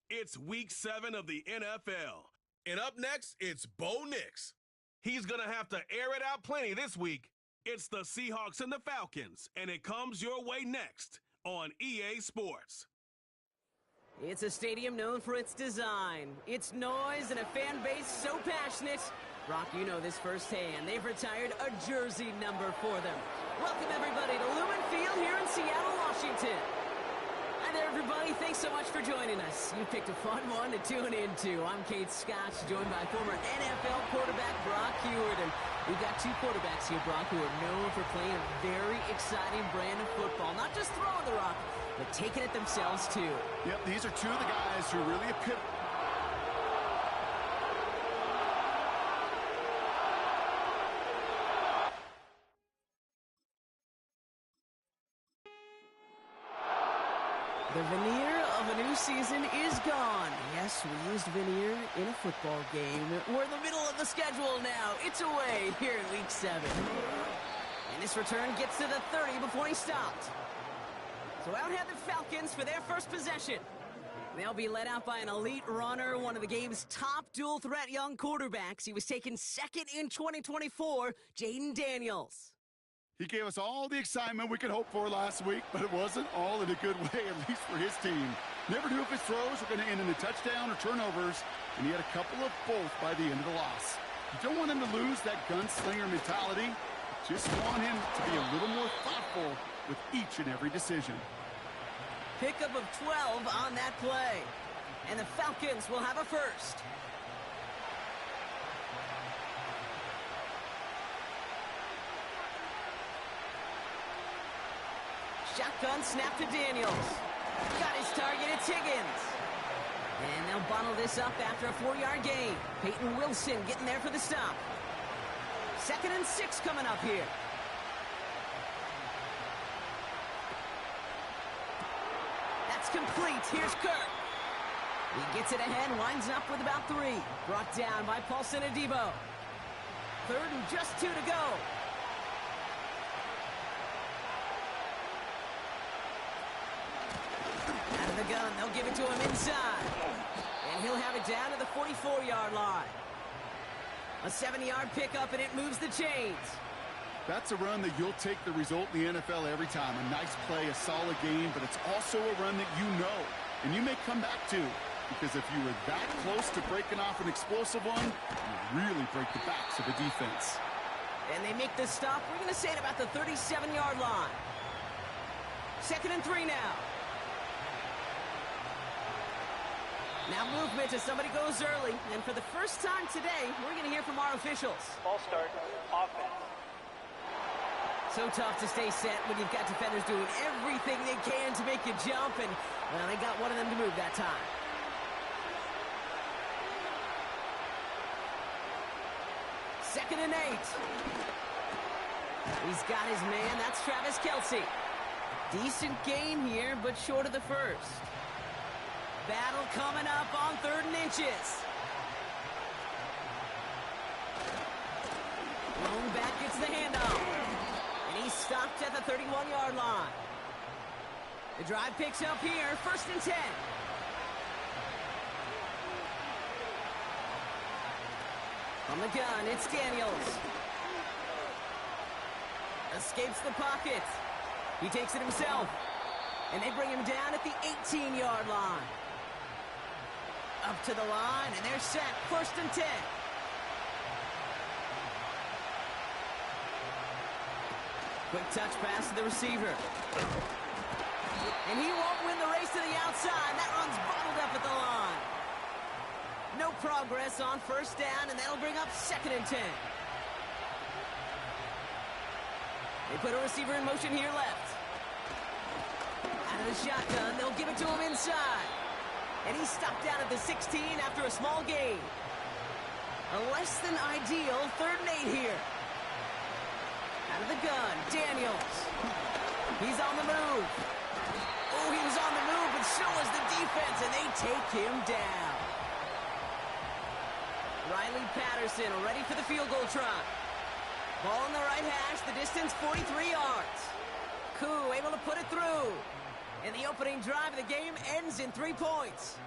It's Week 7 of the NFL. And up next, it's Bo Nix. He's going to have to air it out plenty this week. It's the Seahawks and the Falcons, and it comes your way next on EA Sports. It's a stadium known for its design, its noise, and a fan base so passionate. Brock, you know this firsthand. They've retired a jersey number for them. Welcome, everybody, to Lumen Field here in Seattle, Washington. Hi there, everybody. Thanks so much for joining us. You picked a fun one to tune into. I'm Kate Scott, joined by former NFL quarterback Brock Huard. And we've got two quarterbacks here, Brock, who are known for playing a very exciting brand of football. Not just throwing the rock, but taking it themselves, too. Yep, these are two of the guys who really appeal. The veneer of a new season is gone. Yes, we used veneer in a football game. We're in the middle of the schedule now. It's away here in Week 7. And this return gets to the 30 before he stopped. So out head the Falcons for their first possession. They'll be led out by an elite runner, one of the game's top dual-threat young quarterbacks. He was taken second in 2024, Jaden Daniels. He gave us all the excitement we could hope for last week, but it wasn't all in a good way, at least for his team. Never knew if his throws were going to end in a touchdown or turnovers, and he had a couple of both by the end of the loss. You don't want him to lose that gunslinger mentality. Just want him to be a little more thoughtful with each and every decision. Pickup of 12 on that play. And the Falcons will have a first. Shotgun snap to Daniels. Got his target, it's Higgins. And they'll bottle this up after a 4-yard gain. Peyton Wilson getting there for the stop. 2nd and 6 coming up here. That's complete. Here's Kirk. He gets it ahead, winds up with about 3. Brought down by Paulson Adebo. 3rd and just 2 to go. Out of the gun, they'll give it to him inside. And he'll have it down to the 44-yard line. A 70-yard pickup, and it moves the chains. That's a run that you'll take the result in the NFL every time. A nice play, a solid game, but it's also a run that you know, and you may come back to. Because if you were that close to breaking off an explosive one, you really break the backs of the defense. And they make the stop, we're going to say, at about the 37-yard line. 2nd and 3 now. Now movement as somebody goes early. And for the first time today, we're going to hear from our officials. Ball start, offense. So tough to stay set when you've got defenders doing everything they can to make you jump. And, well, they got one of them to move that time. Second and 8. He's got his man. That's Travis Kelce. Decent gain here, but short of the first. Battle coming up on 3rd and inches. Lone back gets the handoff. And he's stopped at the 31-yard line. The drive picks up here, 1st and 10. From the gun, it's Daniels. Escapes the pocket. He takes it himself. And they bring him down at the 18-yard line. Up to the line, and they're set. 1st and 10. Quick touch pass to the receiver. And he won't win the race to the outside. That run's bottled up at the line. No progress on 1st down, and that'll bring up 2nd and 10. They put a receiver in motion here left. Out of the shotgun, they'll give it to him inside. And he's stopped down at the 16 after a small gain. A less than ideal 3rd and 8 here. Out of the gun, Daniels. He's on the move. Oh, he was on the move, but so was the defense, and they take him down. Riley Patterson ready for the field goal try. Ball on the right hash, the distance 43 yards. Koo able to put it through. And the opening drive of the game ends in 3 points.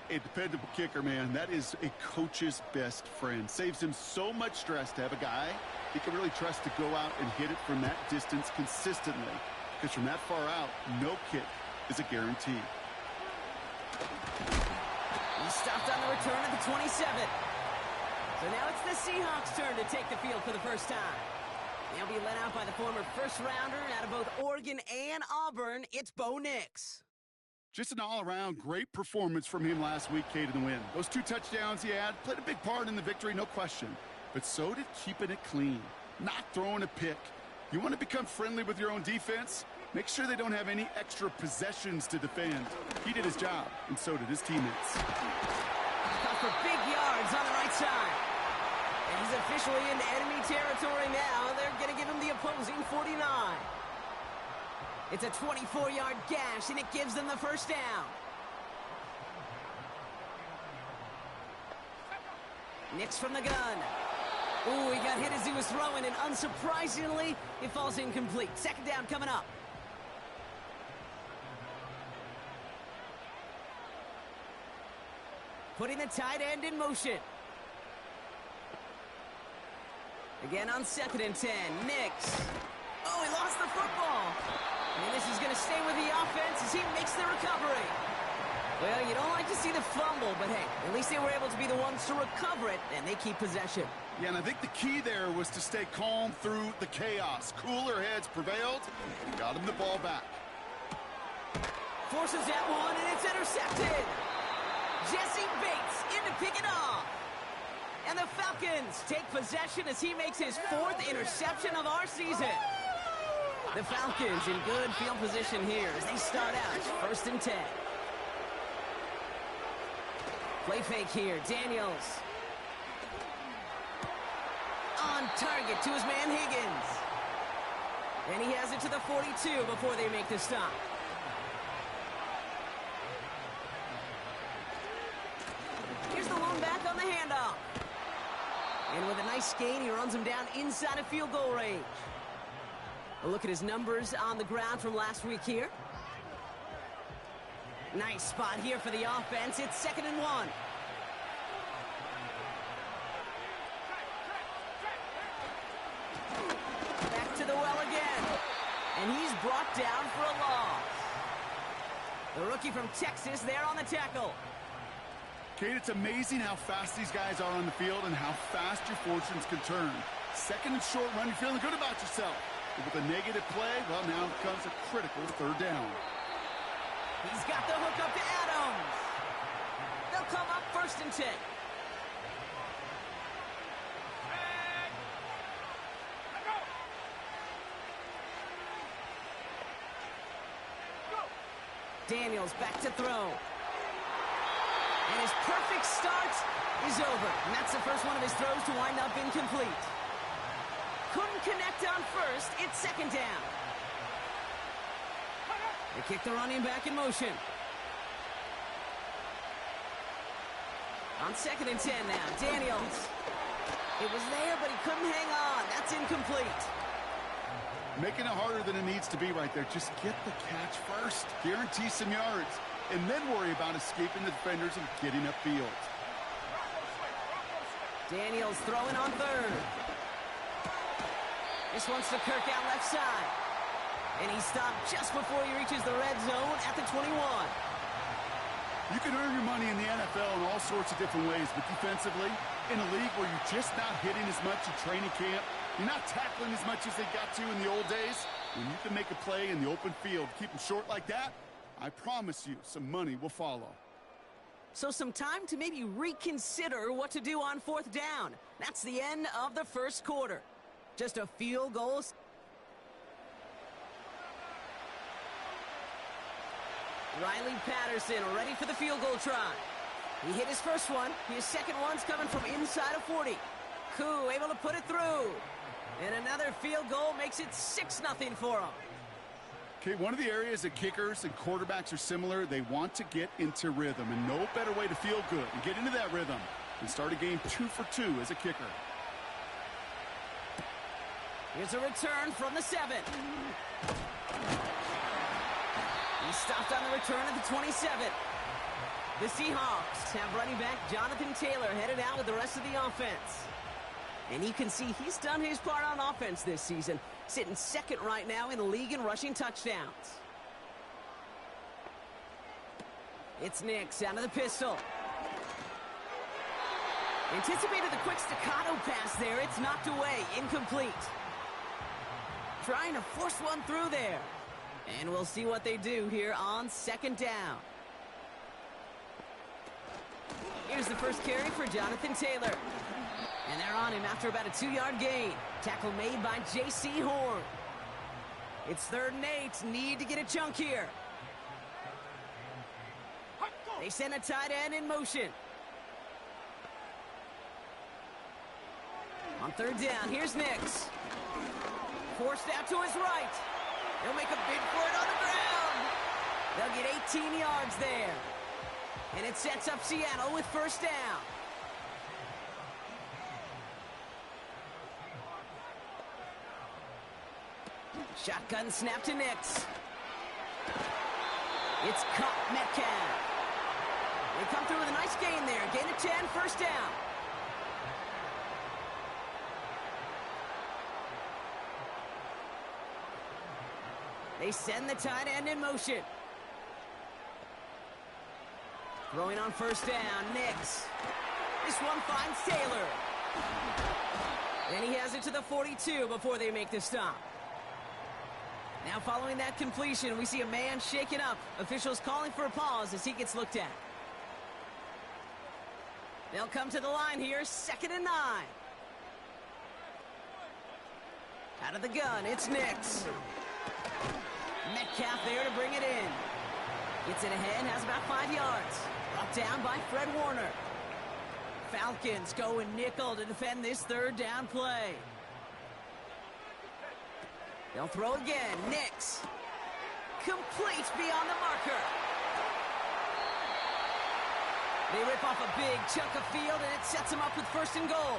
A dependable kicker, man. That is a coach's best friend. Saves him so much stress to have a guy he can really trust to go out and hit it from that distance consistently. Because from that far out, no kick is a guarantee. He stopped on the return at the 27. So now it's the Seahawks' turn to take the field for the first time. They'll be led out by the former first-rounder out of both Oregon and Auburn. It's Bo Nix. Just an all-around great performance from him last week, Kate, in the win. Those 2 touchdowns he had played a big part in the victory, no question. But so did keeping it clean, not throwing a pick. You want to become friendly with your own defense? Make sure they don't have any extra possessions to defend. He did his job, and so did his teammates. Cut for big yards on the right side. And he's officially in enemy territory now. They're going to give him the opposing 49. It's a 24-yard gash, and it gives them the first down. Nix from the gun. Ooh, he got hit as he was throwing, and unsurprisingly, it falls incomplete. Second down coming up. Putting the tight end in motion. Again on 2nd and 10. Nix. Oh, he lost the football. And this is going to stay with the offense as he makes the recovery. Well, you don't like to see the fumble, but hey, at least they were able to be the ones to recover it, and they keep possession. Yeah, and I think the key there was to stay calm through the chaos. Cooler heads prevailed and got him the ball back. Forces that one, and it's intercepted. Jesse Bates in to pick it off. And the Falcons take possession as he makes his 4th interception of our season. The Falcons in good field position here as they start out 1st and 10. Play fake here, Daniels. On target to his man Higgins. And he has it to the 42 before they make the stop. Here's the lone back on the handoff. And with a nice gain, he runs him down inside of field goal range. A look at his numbers on the ground from last week here. Nice spot here for the offense. It's 2nd and 1. Back to the well again. And he's brought down for a loss. The rookie from Texas there on the tackle. Kate, it's amazing how fast these guys are on the field and how fast your fortunes can turn. 2nd and short run, you're feeling good about yourself. But with a negative play, well, now comes a critical 3rd down. He's got the hook up to Adams. They'll come up 1st and 10. Daniels back to throw. And his perfect start is over. And that's the first one of his throws to wind up incomplete. Couldn't connect on 1st. It's 2nd down. They kick the running back in motion. On 2nd and 10 now. Daniels. It was there, but he couldn't hang on. That's incomplete. Making it harder than it needs to be right there. Just get the catch first. Guarantee some yards. And then worry about escaping the defenders and getting upfield. Daniels throwing on 3rd. This one's to Kirk out left side. And he stopped just before he reaches the red zone at the 21. You can earn your money in the NFL in all sorts of different ways, but defensively, in a league where you're just not hitting as much in training camp, you're not tackling as much as they got to in the old days, when you can make a play in the open field, keep them short like that, I promise you some money will follow. So some time to maybe reconsider what to do on 4th down. That's the end of the 1st quarter. Just a field goal. Riley Patterson ready for the field goal try. He hit his first one. His second one's coming from inside of 40. Koo able to put it through. And another field goal makes it 6-0 for him. Okay, one of the areas that kickers and quarterbacks are similar, they want to get into rhythm. And no better way to feel good and get into that rhythm than start a game 2 for 2 as a kicker. Here's a return from the 7. He stopped on the return at the 27. The Seahawks have running back Jonathan Taylor headed out with the rest of the offense. And you can see he's done his part on offense this season, sitting second right now in the league in rushing touchdowns. It's Nix out of the pistol. Anticipated the quick staccato pass there. It's knocked away, incomplete. Trying to force one through there. And we'll see what they do here on second down. Here's the first carry for Jonathan Taylor. And they're on him after about a 2-yard gain. Tackle made by J.C. Horn. It's 3rd and 8. Need to get a chunk here. They send a tight end in motion. On 3rd down, here's Nix. Forced out to his right. They'll make a bid for it on the ground. They'll get 18 yards there. And it sets up Seattle with 1st down. Shotgun snap to Nix. It's Cup Metcalf. They come through with a nice gain there. Gain of 10, 1st down. They send the tight end in motion. Throwing on 1st down, Nix. This one finds Taylor. And he has it to the 42 before they make the stop. Now following that completion, we see a man shaken up. Officials calling for a pause as he gets looked at. They'll come to the line here, 2nd and 9. Out of the gun, it's Nix. Metcalf there to bring it in. Gets it ahead, has about 5 yards. Brought down by Fred Warner. Falcons go in nickel to defend this 3rd down play. They'll throw again. Nix. Complete beyond the marker. They rip off a big chunk of field, and it sets them up with 1st and goal.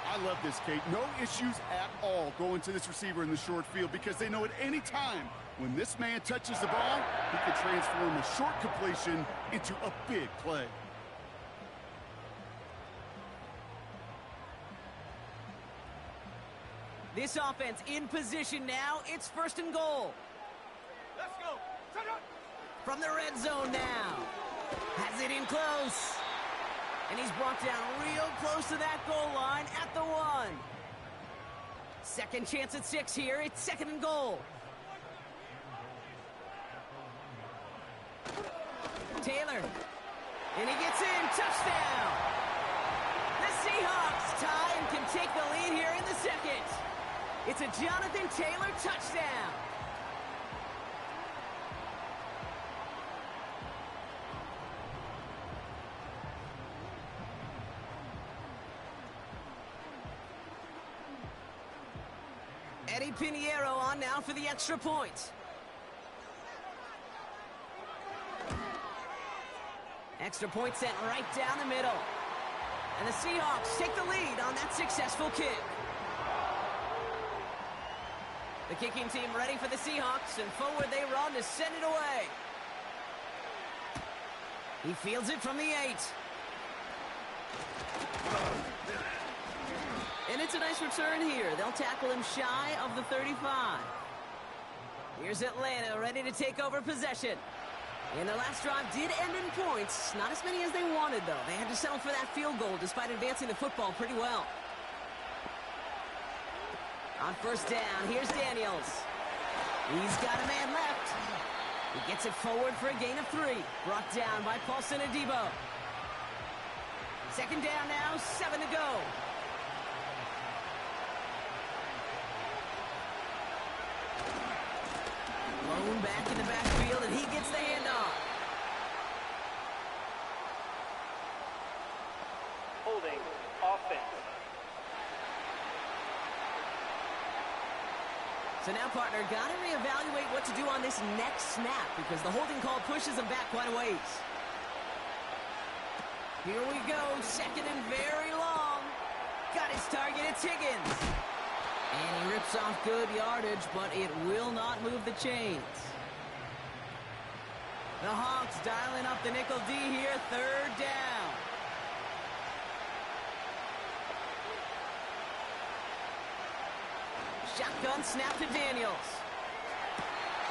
I love this, Kate. No issues at all going to this receiver in the short field because they know at any time when this man touches the ball, he can transform a short completion into a big play. This offense in position now. It's 1st and goal. Let's go. From the red zone now. Has it in close. And he's brought down real close to that goal line at the 1. Second chance at 6 here. It's 2nd and goal. Taylor. And he gets in. Touchdown. The Seahawks tie and can take the lead here in the 2nd. It's a Jonathan Taylor touchdown. Eddie Pinheiro on now for the extra point. Extra point sent right down the middle. And the Seahawks take the lead on that successful kick. The kicking team ready for the Seahawks, and forward they run to send it away. He fields it from the 8. And it's a nice return here. They'll tackle him shy of the 35. Here's Atlanta ready to take over possession. And their last drive did end in points. Not as many as they wanted, though. They had to settle for that field goal despite advancing the football pretty well. On 1st down, here's Daniels. He's got a man left. He gets it forward for a gain of 3. Brought down by Paulson Adebo. 2nd down now, 7 to go. Blown back in the backfield, and he gets the handoff. Holding offense. So now, partner, got to reevaluate what to do on this next snap because the holding call pushes him back quite a ways. Here we go, 2nd and very long. Got his target, it's Higgins. And he rips off good yardage, but it will not move the chains. The Hawks dialing up the nickel D here, third down. Shotgun snap to Daniels.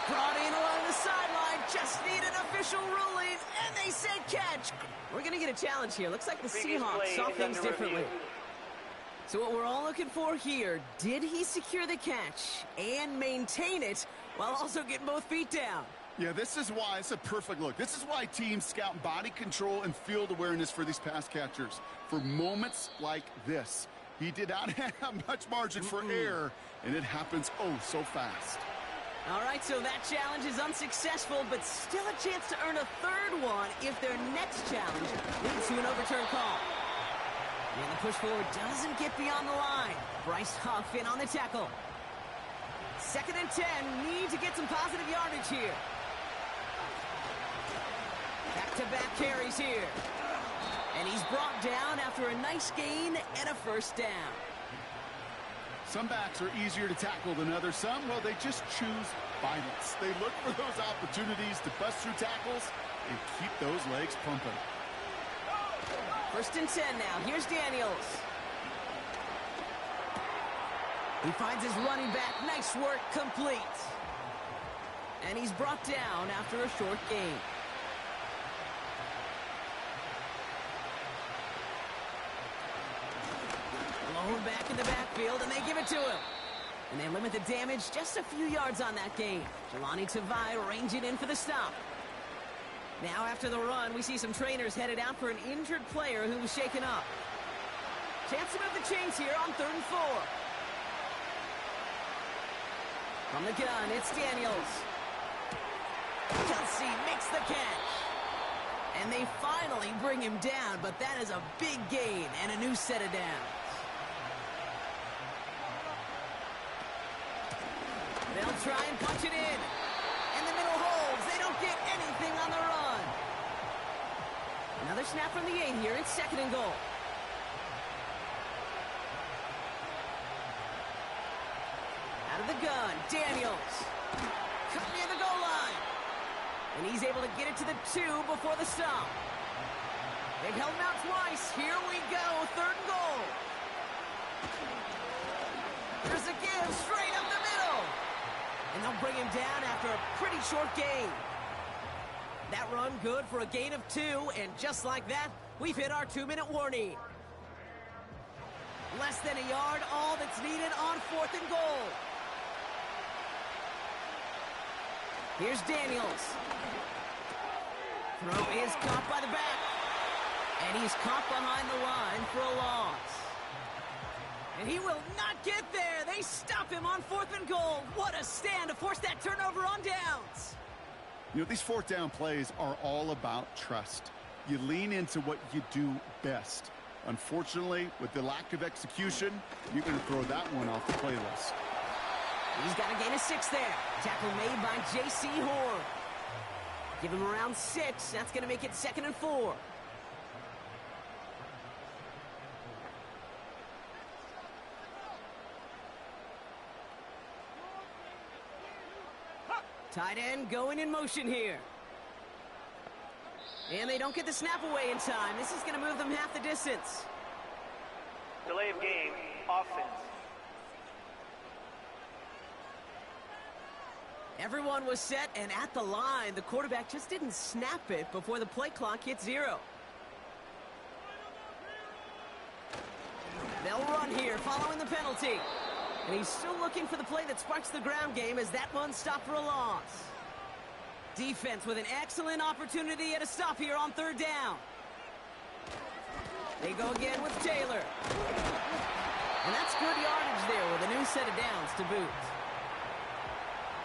Brought in along the sideline, just need an official ruling, and they said catch. We're going to get a challenge here. Looks like the Seahawks saw things differently. So what we're all looking for here, did he secure the catch and maintain it while also getting both feet down? Yeah, this is why it's a perfect look. This is why teams scout body control and field awareness for these pass catchers. For moments like this, he did not have much margin for error, and it happens oh so fast. All right, so that challenge is unsuccessful, but still a chance to earn a third one if their next challenge leads to an overturned call. And the push forward doesn't get beyond the line. Bryce Huff in on the tackle. 2nd and 10, need to get some positive yardage here. Back-to-back carries here. And he's brought down after a nice gain and a first down. Some backs are easier to tackle than others. Some, well, they just choose violence. They look for those opportunities to bust through tackles and keep those legs pumping. 1st and 10 now. Here's Daniels. He finds his running back. Nice work, complete. And he's brought down after a short gain. Blown back in the backfield, and they give it to him. And they limit the damage just a few yards on that gain. Jelani Tavai ranging in for the stop. Now after the run, we see some trainers headed out for an injured player who was shaken up. Chance to move the chains here on 3rd and 4. From the gun, it's Daniels. Kelsey makes the catch. And they finally bring him down, but that is a big gain and a new set of downs. They'll try and punch it in. And the middle holds. They don't get anything on the run. Another snap from the 8 here. It's 2nd and goal. Out of the gun, Daniels. Cut near the goal line. And he's able to get it to the 2 before the stop. They've held him out twice. Here we go. 3rd and goal. There's a give straight up the middle. And they'll bring him down after a pretty short gain. That run good for a gain of 2, and just like that, we've hit our 2-minute warning. Less than a yard, all that's needed on 4th and goal. Here's Daniels. Throw is caught by the back. And he's caught behind the line for a loss. And he will not get there. They stop him on 4th and goal. What a stand to force that turnover on downs. You know, these 4th down plays are all about trust. You lean into what you do best. Unfortunately, with the lack of execution, you're going to throw that one off the playlist. He's got a gain of 6 there. Tackle made by J.C. Horn. Give him around 6. That's going to make it 2nd and 4. Tight end going in motion here. And they don't get the snap away in time. This is going to move them half the distance. Delay of game, offense. Everyone was set and at the line. The quarterback just didn't snap it before the play clock hit 0. They'll run here following the penalty. And he's still looking for the play that sparks the ground game as that one stopped for a loss. Defense with an excellent opportunity at a stop here on 3rd down. They go again with Taylor. And that's good yardage there with a new set of downs to boot.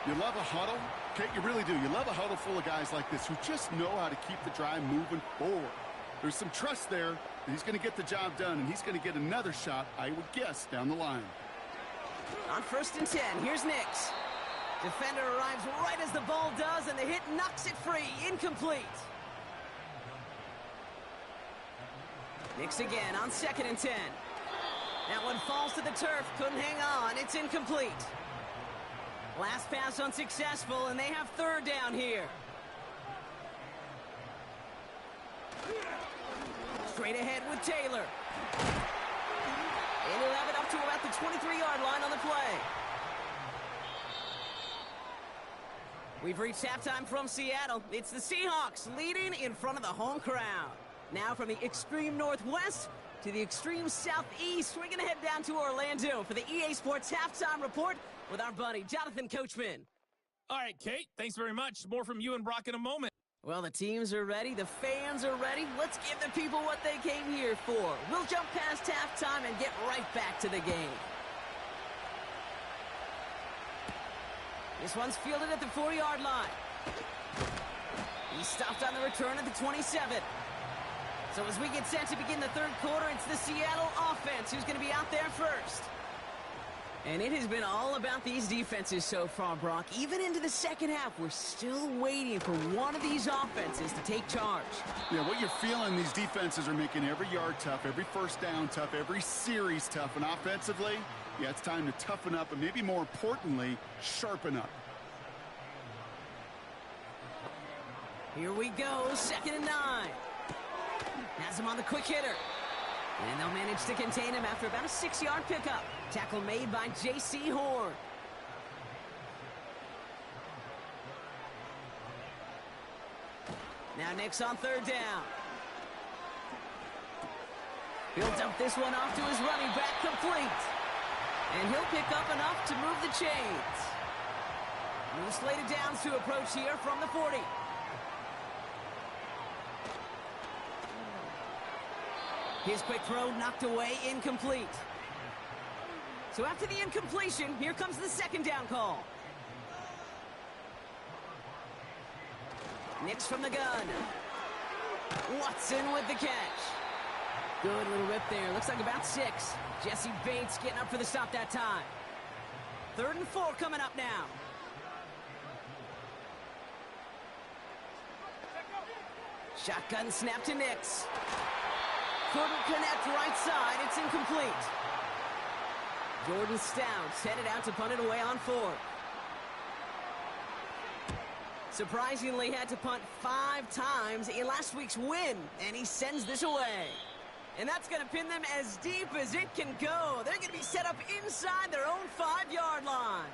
You love a huddle? Okay, you really do. You love a huddle full of guys like this who just know how to keep the drive moving forward. There's some trust there that he's going to get the job done, and he's going to get another shot, I would guess, down the line. On 1st and 10, here's Nix. Defender arrives right as the ball does, and the hit knocks it free. Incomplete. Nix again on 2nd and 10. That one falls to the turf. Couldn't hang on. It's incomplete. Last pass unsuccessful, and they have 3rd down here. Straight ahead with Taylor. And he'll have it up to about the 23-yard line on the play. We've reached halftime from Seattle. It's the Seahawks leading in front of the home crowd. Now from the extreme northwest to the extreme southeast, we're going to head down to Orlando for the EA Sports Halftime Report with our buddy Jonathan Coachman. All right, Kate, thanks very much. More from you and Brock in a moment. Well, the teams are ready. The fans are ready. Let's give the people what they came here for. We'll jump past halftime and get right back to the game. This one's fielded at the 4-yard line. He stopped on the return at the 27. So as we get set to begin the third quarter, it's the Seattle offense who's going to be out there first. And it has been all about these defenses so far, Brock. Even into the second half, we're still waiting for one of these offenses to take charge. Yeah, what you're feeling, these defenses are making every yard tough, every first down tough, every series tough. And offensively, yeah, it's time to toughen up and maybe more importantly, sharpen up. Here we go, 2nd and 9. Has him on the quick hitter. And they'll manage to contain him after about a 6-yard pickup. Tackle made by J.C. Horn. Now Nick's on 3rd down. He'll dump this one off to his running back, complete. And he'll pick up enough to move the chains. New slated downs to approach here from the 40. His quick throw knocked away, incomplete. So after the incompletion, here comes the 2nd down call. Nix from the gun. Watson with the catch. Good little rip there. Looks like about 6. Jesse Bates getting up for the stop that time. 3rd and 4 coming up now. Shotgun snap to Nix. Couldn't connect right side. It's incomplete. Jordan Stout's headed out to punt it away on 4th. Surprisingly had to punt 5 times in last week's win, and he sends this away. And that's going to pin them as deep as it can go. They're going to be set up inside their own 5-yard line.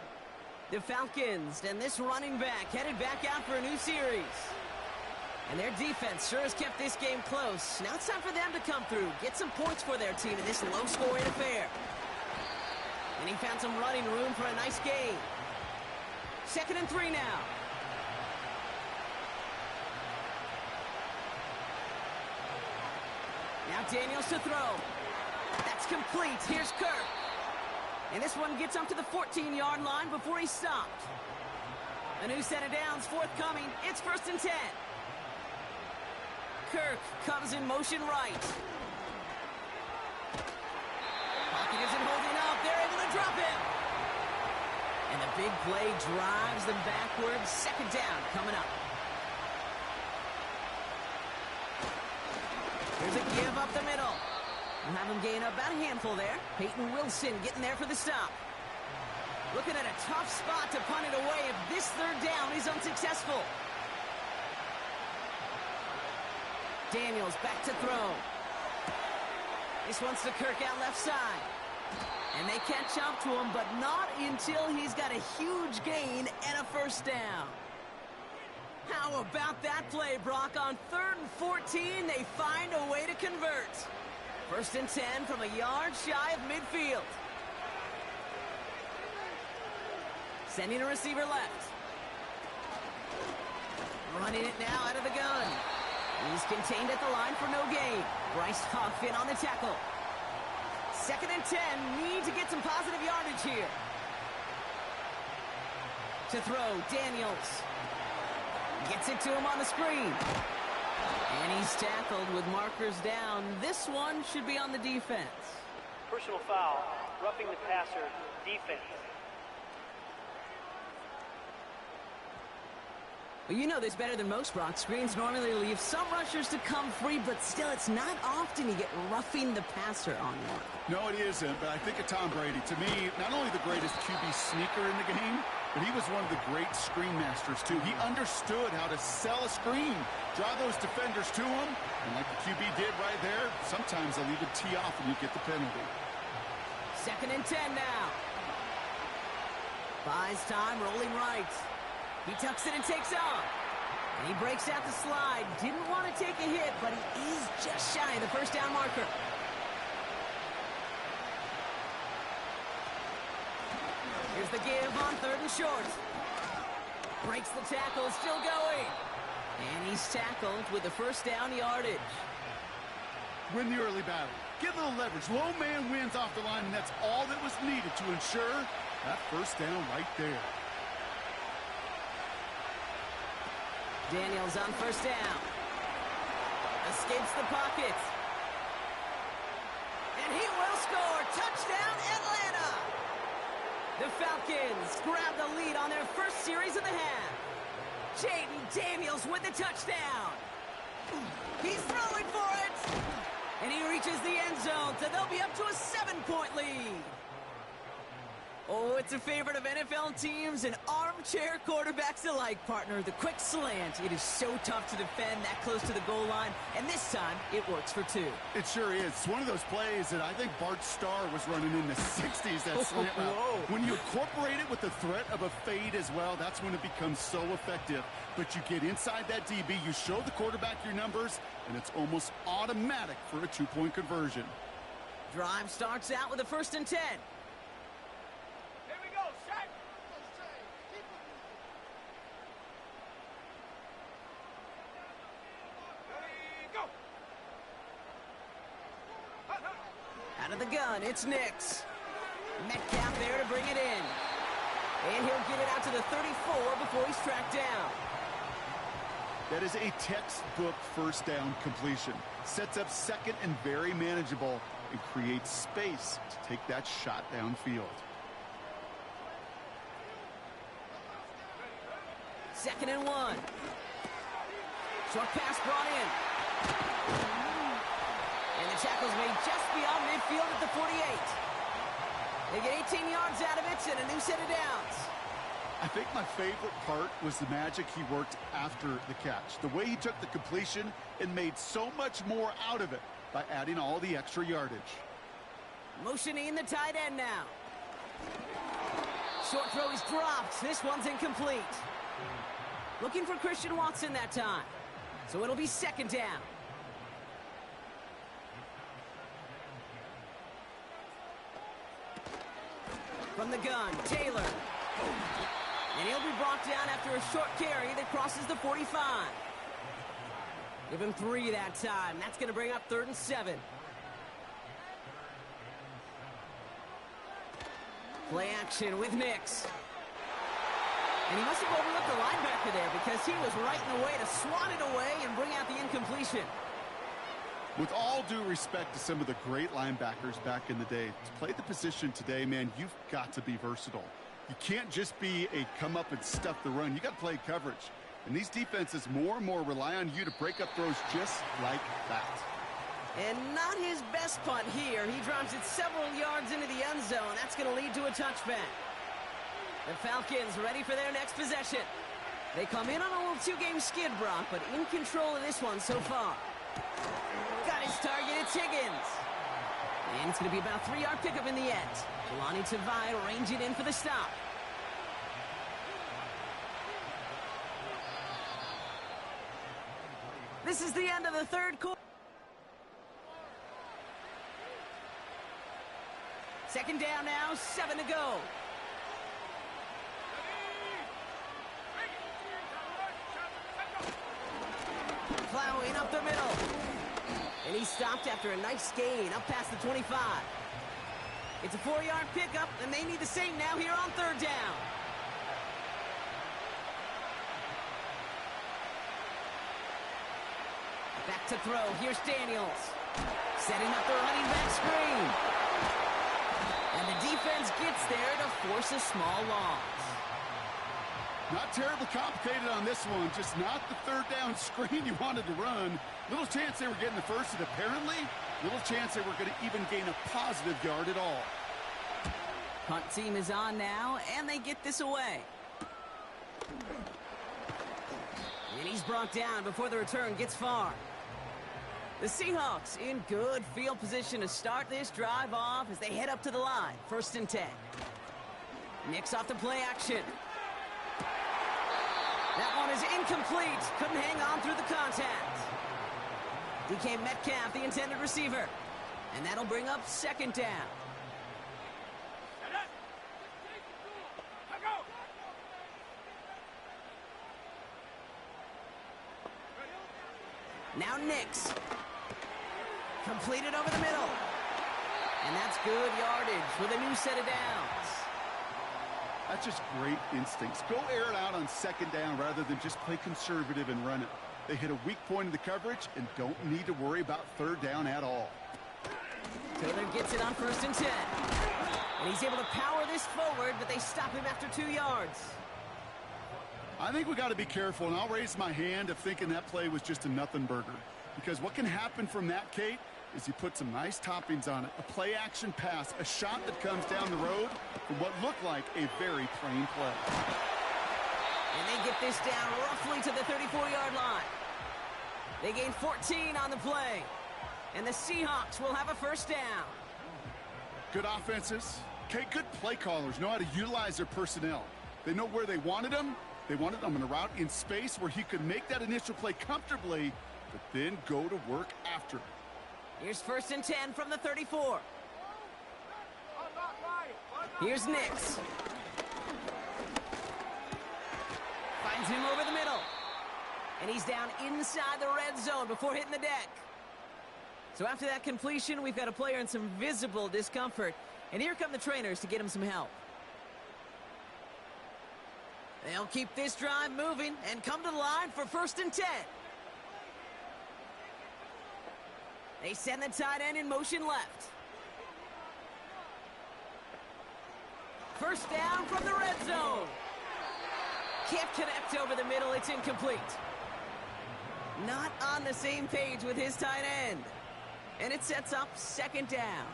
The Falcons and this running back headed back out for a new series. And their defense sure has kept this game close. Now it's time for them to come through, get some points for their team in this low-scoring affair. And he found some running room for a nice gain. 2nd and 3 now. Now Daniels to throw. That's complete. Here's Kirk. And this one gets up to the 14-yard line before he's stopped. A new set of downs forthcoming. It's 1st and 10. Kirk comes in motion right. Pocket isn't holding up. They're able to drop him. And the big play drives them backwards. 2nd down coming up. There's a give up the middle. We'll have him gain up about a handful there. Peyton Wilson getting there for the stop. Looking at a tough spot to punt it away if this 3rd down is unsuccessful. Daniels back to throw. This one's to Kirk out left side. And they catch up to him, but not until he's got a huge gain and a 1st down. How about that play, Brock? On 3rd and 14, they find a way to convert. 1st and 10 from a yard shy of midfield. Sending a receiver left. Running it now out of the gun. He's contained at the line for no gain. Bryce Huff in on the tackle. 2nd and 10. Need to get some positive yardage here. To throw, Daniels. Gets it to him on the screen. And he's tackled with markers down. This one should be on the defense. Personal foul, roughing the passer, defense. Well, you know this better than most, Brock. Screens normally leave some rushers to come free, but still, it's not often you get roughing the passer on one. No, it isn't, but I think of Tom Brady. To me, not only the greatest QB sneaker in the game, but he was one of the great screen masters, too. He understood how to sell a screen, draw those defenders to him, and like the QB did right there, sometimes they'll even tee off and you get the penalty. 2nd and 10 now. Buys time, rolling right. He tucks it and takes off. And he breaks out the slide. Didn't want to take a hit, but he is just shy of the first down marker. Here's the give on 3rd and short. Breaks the tackle, still going. And he's tackled with the first down yardage. Win the early battle. Get a little leverage. Low man wins off the line, and that's all that was needed to ensure that first down right there. Daniels on first down. Escapes the pocket. And he will score. Touchdown, Atlanta! The Falcons grab the lead on their first series of the half. Jaden Daniels with the touchdown. He's throwing for it. And he reaches the end zone, so they'll be up to a 7-point lead. Oh, it's a favorite of NFL teams and armchair quarterbacks alike, partner. The quick slant. It is so tough to defend that close to the goal line, and this time it works for 2. It sure is. It's one of those plays that I think Bart Starr was running in the 60s, that slant route. When you incorporate it with the threat of a fade as well, that's when it becomes so effective. But you get inside that DB, you show the quarterback your numbers, and it's almost automatic for a 2-point conversion. Drive starts out with a 1st and 10. Out of the gun, it's Nix. Metcalf there to bring it in. And he'll get it out to the 34 before he's tracked down. That is a textbook first down completion. Sets up 2nd and very manageable and creates space to take that shot downfield. 2nd and 1. Short pass brought in. And the tackle's made just beyond midfield at the 48. They get 18 yards out of it and a new set of downs. I think my favorite part was the magic he worked after the catch. The way he took the completion and made so much more out of it by adding all the extra yardage. Motioning the tight end now. Short throw is dropped. This one's incomplete. Looking for Christian Watson that time. So it'll be 2nd down. From the gun, Taylor. And he'll be brought down after a short carry that crosses the 45. Give him 3 that time. That's going to bring up 3rd and 7. Play action with Nix. And he must have overlooked the linebacker there because he was right in the way to swat it away and bring out the incompletion. With all due respect to some of the great linebackers back in the day, to play the position today, man, you've got to be versatile. You can't just be a come up and stuff the run. You got to play coverage. And these defenses more and more rely on you to break up throws just like that. And not his best punt here. He drops it several yards into the end zone. That's going to lead to a touchback. The Falcons ready for their next possession. They come in on a little 2-game skid, Brock, but in control of this one so far. Got his target, it's Higgins. And it's going to be about a 3-yard pickup in the end. Jelani Tavai ranging in for the stop. This is the end of the 3rd quarter. 2nd down now, 7 to go. Plowing up the middle. And he stopped after a nice gain up past the 25. It's a 4-yard pickup, and they need the same now here on 3rd down. Back to throw. Here's Daniels. Setting up the running back screen. And the defense gets there to force a small loss. Not terribly complicated on this one, just not the 3rd down screen you wanted to run. Little chance they were getting the first, and apparently, little chance they were going to even gain a positive yard at all. Punt team is on now, and they get this away. And he's brought down before the return gets far. The Seahawks in good field position to start this drive off as they head up to the line. 1st and 10. Nix off the play action. That one is incomplete. Couldn't hang on through the contact. DK Metcalf, the intended receiver. And that'll bring up 2nd down. Now Nix. Completed over the middle. And that's good yardage with a new set of downs. That's just great instincts. Go air it out on 2nd down rather than just play conservative and run it. They hit a weak point in the coverage and don't need to worry about 3rd down at all. Taylor gets it on 1st and 10. And he's able to power this forward, but they stop him after 2 yards. I think we got to be careful, and I'll raise my hand of thinking that play was just a nothing burger. Because what can happen from that, Kate, is you put some nice toppings on it. A play-action pass, a shot that comes down the road from what looked like a very plain play. And they get this down roughly to the 34-yard line. They gain 14 on the play. And the Seahawks will have a 1st down. Good offenses. Kate, good play callers know how to utilize their personnel. They know where they wanted them. They wanted them in a route in space where he could make that initial play comfortably, but then go to work after. Here's 1st and 10 from the 34. Here's Nix. Finds him over the middle. And he's down inside the red zone before hitting the deck. So after that completion, we've got a player in some visible discomfort. And here come the trainers to get him some help. They'll keep this drive moving and come to the line for 1st and 10. They send the tight end in motion left. 1st down from the red zone. Can't connect over the middle. It's incomplete. Not on the same page with his tight end. And it sets up 2nd down.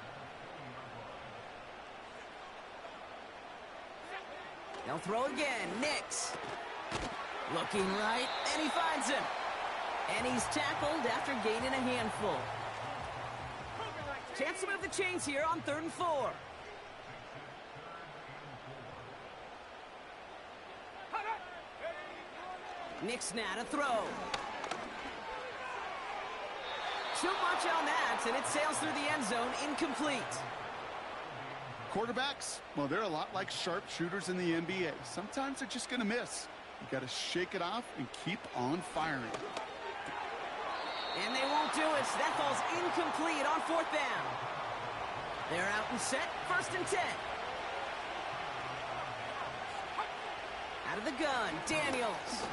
They'll throw again. Nix. Looking right, and he finds him. And he's tackled after gaining a handful. Chance to move the chains here on 3rd and 4. Nix now to throw. Too much on that, and it sails through the end zone, incomplete. Quarterbacks, well, they're a lot like sharpshooters in the NBA. Sometimes they're just going to miss. You got to shake it off and keep on firing. And they won't do it. That falls incomplete on 4th down. They're out and set, 1st and 10. Out of the gun, Daniels.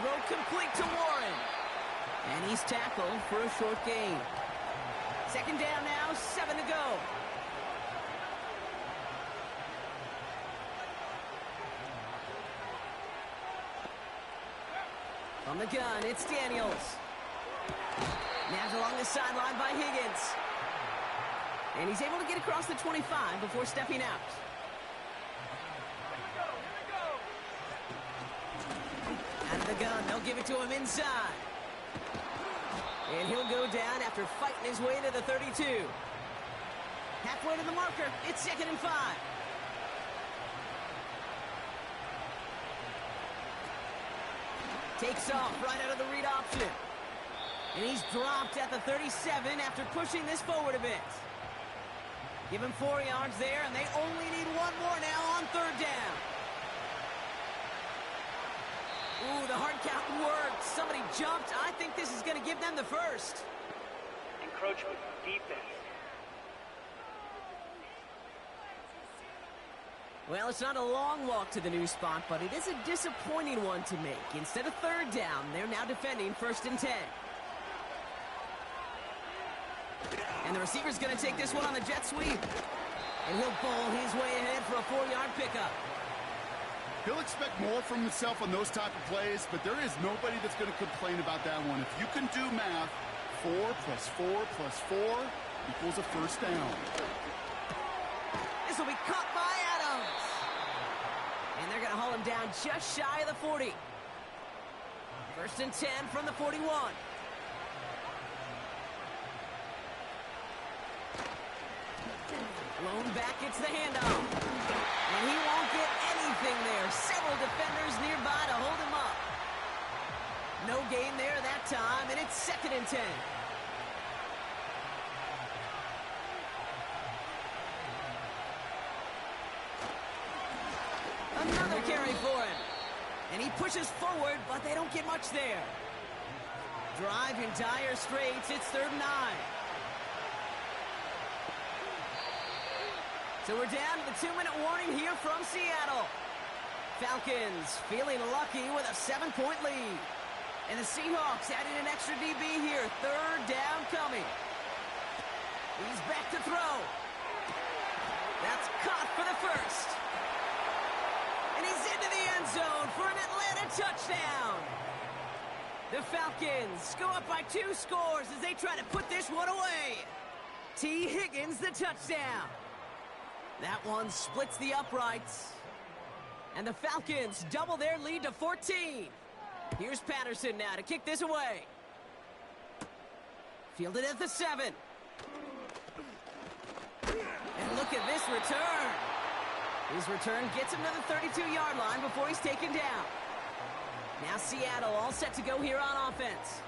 Throw complete to Warren. And he's tackled for a short gain. 2nd down now, 7 to go. On the gun, it's Daniels. Nabbed along the sideline by Higgins. And he's able to get across the 25 before stepping out. Out of the gun, they'll give it to him inside. And he'll go down after fighting his way to the 32. Halfway to the marker, it's 2nd and 5. Takes off right out of the read option. And he's dropped at the 37 after pushing this forward a bit. Give him 4 yards there, and they only need 1 more now on 3rd down. Ooh, the hard count worked. Somebody jumped. I think this is going to give them the 1st. Encroachment defense. Well, it's not a long walk to the new spot, but it is a disappointing one to make. Instead of 3rd down, they're now defending 1st and 10. And the receiver's going to take this one on the jet sweep. And he'll bowl his way ahead for a 4-yard pickup. He'll expect more from himself on those type of plays, but there is nobody that's going to complain about that one. If you can do math, 4 plus 4 plus 4 equals a 1st down. This will be caught by Adams. And they're going to haul him down just shy of the 40. First and 10 from the 41. Blown back, it's the handoff. And he won't get anything there. Several defenders nearby to hold him up. No gain there that time, and it's second and 10. Another carry for him. And he pushes forward, but they don't get much there. Drive in dire straits, it's 3rd and 9. So we're down to the 2-minute warning here from Seattle. Falcons feeling lucky with a 7-point lead. And the Seahawks adding an extra DB here. 3rd down coming. He's back to throw. That's caught for the first. And he's into the end zone for an Atlanta touchdown. The Falcons go up by 2 scores as they try to put this one away. T. Higgins the touchdown. That one splits the uprights. And the Falcons double their lead to 14. Here's Patterson now to kick this away. Fielded at the 7. And look at this return. His return gets him to the 32-yard line before he's taken down. Now Seattle all set to go here on offense.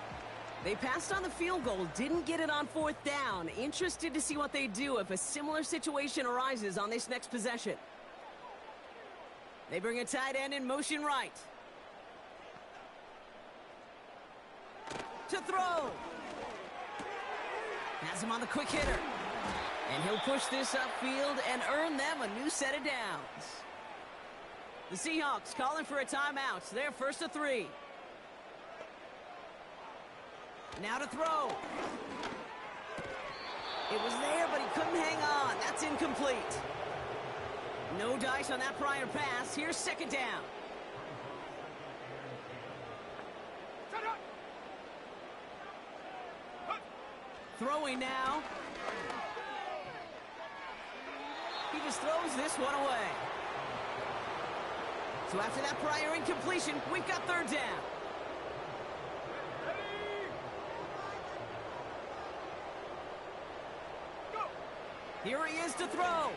They passed on the field goal, didn't get it on 4th down. Interested to see what they do if a similar situation arises on this next possession. They bring a tight end in motion right. To throw. Has him on the quick hitter. And he'll push this upfield and earn them a new set of downs. The Seahawks calling for a timeout. They're 1st and 3. Now to throw. It was there, but he couldn't hang on. That's incomplete. No dice on that prior pass. Here's 2nd down. Throwing now. He just throws this one away. So after that prior incompletion, we've got 3rd down. Here he is to throw.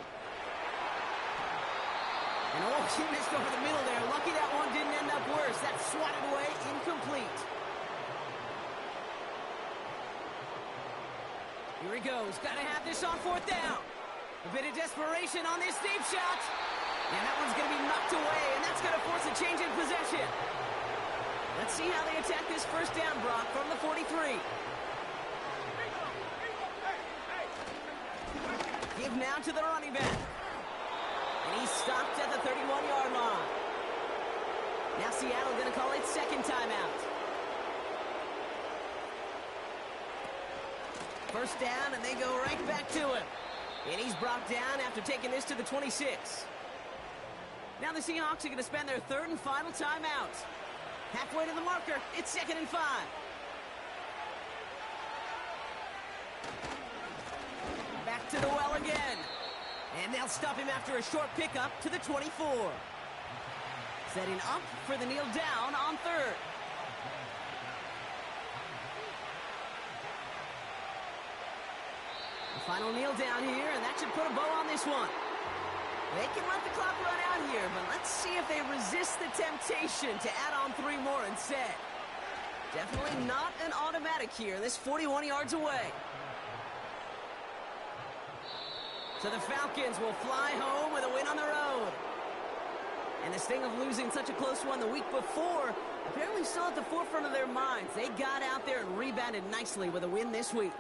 And oh, he missed over the middle there. Lucky that one didn't end up worse. That's swatted away, incomplete. Here he goes. Got to have this on 4th down. A bit of desperation on this deep shot. And that one's going to be knocked away, and that's going to force a change in possession. Let's see how they attack this 1st down, Brock, from the 43. Give now to the running back. And he's stopped at the 31-yard line. Now Seattle going to call it 2nd timeout. 1st down, and they go right back to him. And he's brought down after taking this to the 26. Now the Seahawks are going to spend their 3rd and final timeout. Halfway to the marker, it's 2nd and 5. Back to the well again. And they'll stop him after a short pickup to the 24. Setting up for the kneel down on 3rd. The final kneel down here, and that should put a bow on this one. They can let the clock run out here, but let's see if they resist the temptation to add on 3 more instead. Definitely not an automatic here. This 41 yards away. So the Falcons will fly home with a win on the road. And the sting of losing such a close one the week before, apparently still at the forefront of their minds. They got out there and rebounded nicely with a win this week.